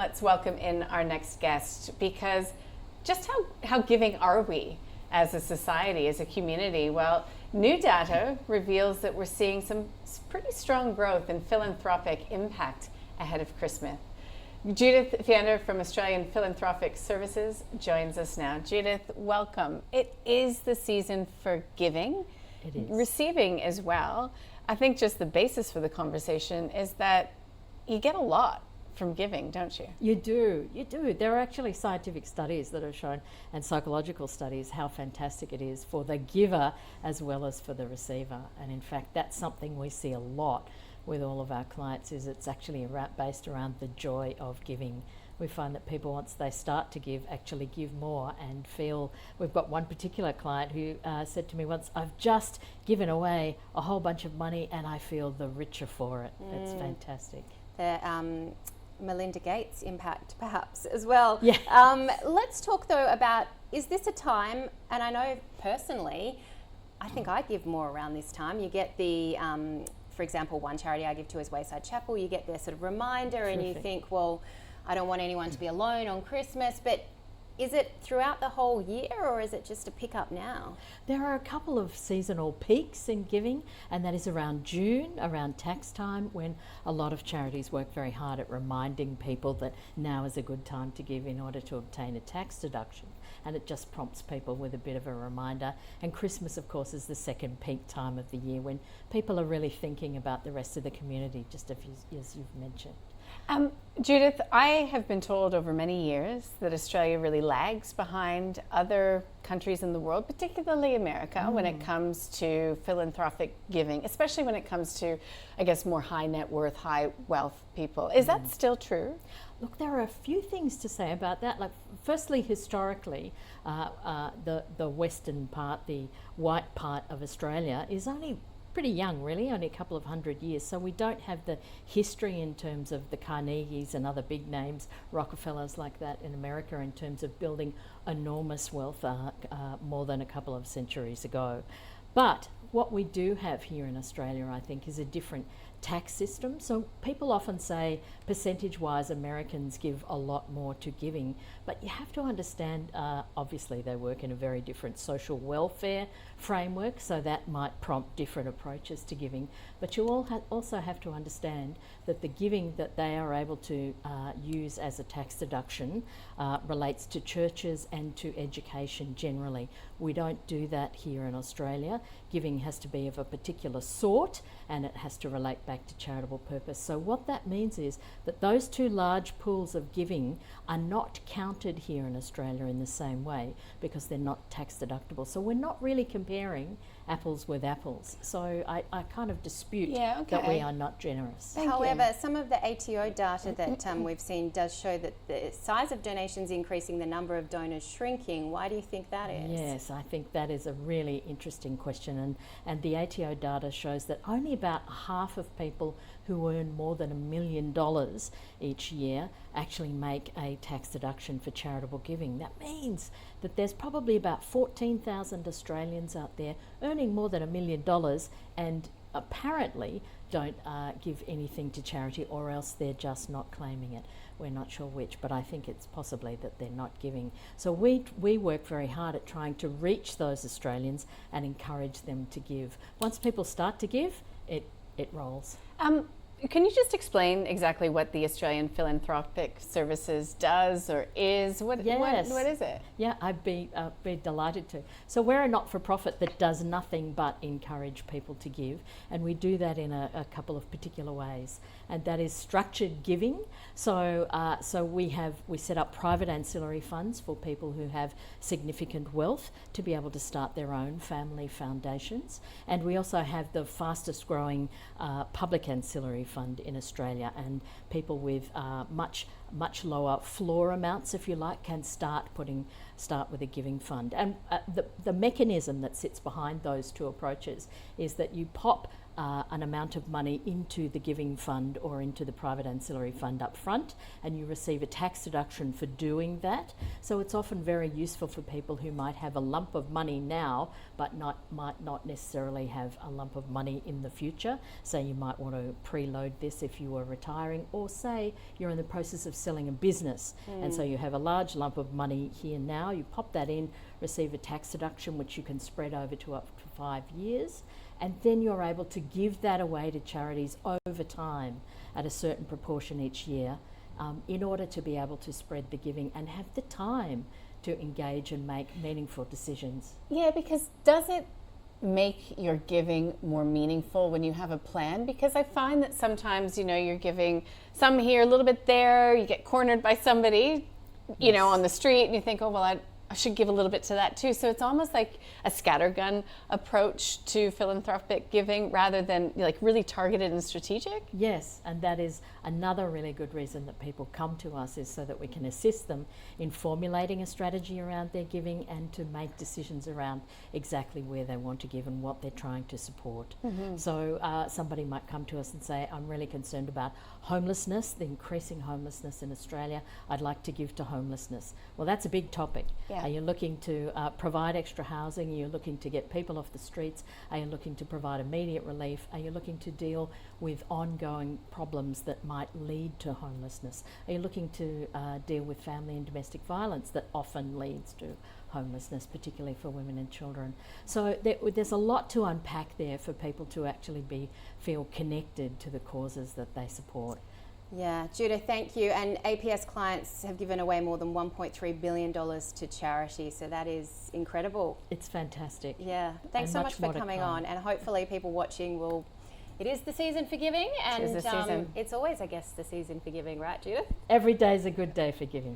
let's welcome in our next guest, because just how giving are we as a society, as a community? Well, new data reveals that we're seeing some pretty strong growth in philanthropic impact ahead of Christmas. Judith Fiander from Australian Philanthropic Services joins us now. Judith, welcome. It is the season for giving, it is. Receiving as well. I think just the basis for the conversation is that you get a lot from giving, don't you? You do. There are actually scientific studies that have shown, and psychological studies, how fantastic it is for the giver as well as for the receiver. And in fact, that's something we see a lot with all of our clients, is it's actually based around the joy of giving. We find that people, once they start to give, actually give more and feel. We've got one particular client who said to me once, I've just given away a whole bunch of money and I feel the richer for it. It's fantastic. The Melinda Gates impact perhaps as well. Yeah. Let's talk though about, is this a time, and I know personally, I think I give more around this time. You get the, for example, one charity I give to is Wayside Chapel. You get their sort of reminder. Terrific. And you think, well, I don't want anyone to be alone on Christmas, but is it throughout the whole year, or is it just a pick up now? There are a couple of seasonal peaks in giving, and that is around June, around tax time, when a lot of charities work very hard at reminding people that now is a good time to give in order to obtain a tax deduction. And it just prompts people with a bit of a reminder. And Christmas, of course, is the second peak time of the year when people are really thinking about the rest of the community, just as you've mentioned. Judith, I have been told over many years that Australia really lags behind other countries in the world, particularly America, when it comes to philanthropic giving, especially when it comes to, I guess, more high net worth, high wealth people. Is that still true? Look, there are a few things to say about that. Like, firstly, historically, the western part, the white part of Australia, is only pretty young, really, only a couple of 100 years. So we don't have the history in terms of the Carnegies and other big names, Rockefellers like that in America, in terms of building enormous wealth more than a couple of centuries ago. But what we do have here in Australia, I think, is a different tax system. So people often say, percentage-wise, Americans give a lot more to giving, but you have to understand, obviously they work in a very different social welfare framework, so that might prompt different approaches to giving. But you also have to understand that the giving that they are able to use as a tax deduction relates to churches and to education generally. We don't do that here in Australia. Giving has to be of a particular sort, and it has to relate back to charitable purpose. So what that means is that those two large pools of giving are not counted here in Australia in the same way, because they're not tax deductible. So we're not really comparing apples with apples. So I kind of dispute that we are not generous. However, some of the ATO data that we've seen does show that the size of donations increasing, the number of donors shrinking. Why do you think that is? Yes, I think that is a really interesting question, and the ATO data shows that only about half of people who earn more than $1 million each year actually make a tax deduction for charitable giving. That means that there's probably about 14,000 Australians out there earning more than $1 million and apparently don't give anything to charity, or else they're just not claiming it. We're not sure which, but I think it's possibly that they're not giving. So we work very hard at trying to reach those Australians and encourage them to give. Once people start to give, it rolls. Can you just explain exactly what the Australian Philanthropic Services does or is? What is it? Yeah, I'd be delighted to. So we're a not-for-profit that does nothing but encourage people to give, and we do that in a couple of particular ways, and that is structured giving. So we set up private ancillary funds for people who have significant wealth to be able to start their own family foundations, and we also have the fastest growing public ancillary fund in Australia, and people with much lower floor amounts, if you like, can start with a giving fund. And the mechanism that sits behind those two approaches is that you pop an amount of money into the giving fund or into the private ancillary fund up front, and you receive a tax deduction for doing that. So it's often very useful for people who might have a lump of money now but might not necessarily have a lump of money in the future. So you might want to preload this if you were retiring, or say you're in the process of selling a business and so you have a large lump of money here now. You pop that in, receive a tax deduction which you can spread over to up to 5 years, and then you're able to give that away to charities over time at a certain proportion each year, in order to be able to spread the giving and have the time to engage and make meaningful decisions. Yeah, because does it make your giving more meaningful when you have a plan? Because I find that sometimes, you're giving some here, a little bit there, you get cornered by somebody, on the street, and you think, oh, well, I should give a little bit to that too. So it's almost like a scattergun approach to philanthropic giving rather than like really targeted and strategic. Yes, and that is another really good reason that people come to us, is so that we can assist them in formulating a strategy around their giving and to make decisions around exactly where they want to give and what they're trying to support. So somebody might come to us and say, I'm really concerned about homelessness, the increasing homelessness in Australia. I'd like to give to homelessness. Well, that's a big topic. Yeah. Are you looking to provide extra housing? Are you looking to get people off the streets? Are you looking to provide immediate relief? Are you looking to deal with ongoing problems that might lead to homelessness? Are you looking to deal with family and domestic violence that often leads to homelessness, particularly for women and children? So there's a lot to unpack there for people to actually feel connected to the causes that they support. Yeah, Judith, thank you. And APS clients have given away more than $1.3 billion to charity, so that is incredible. It's fantastic. Yeah, thanks And so much much more for to coming come. on, and hopefully people watching will. It is the season for giving, and It is the season. it's always, I guess, the season for giving, right, Judith? Every day is a good day for giving.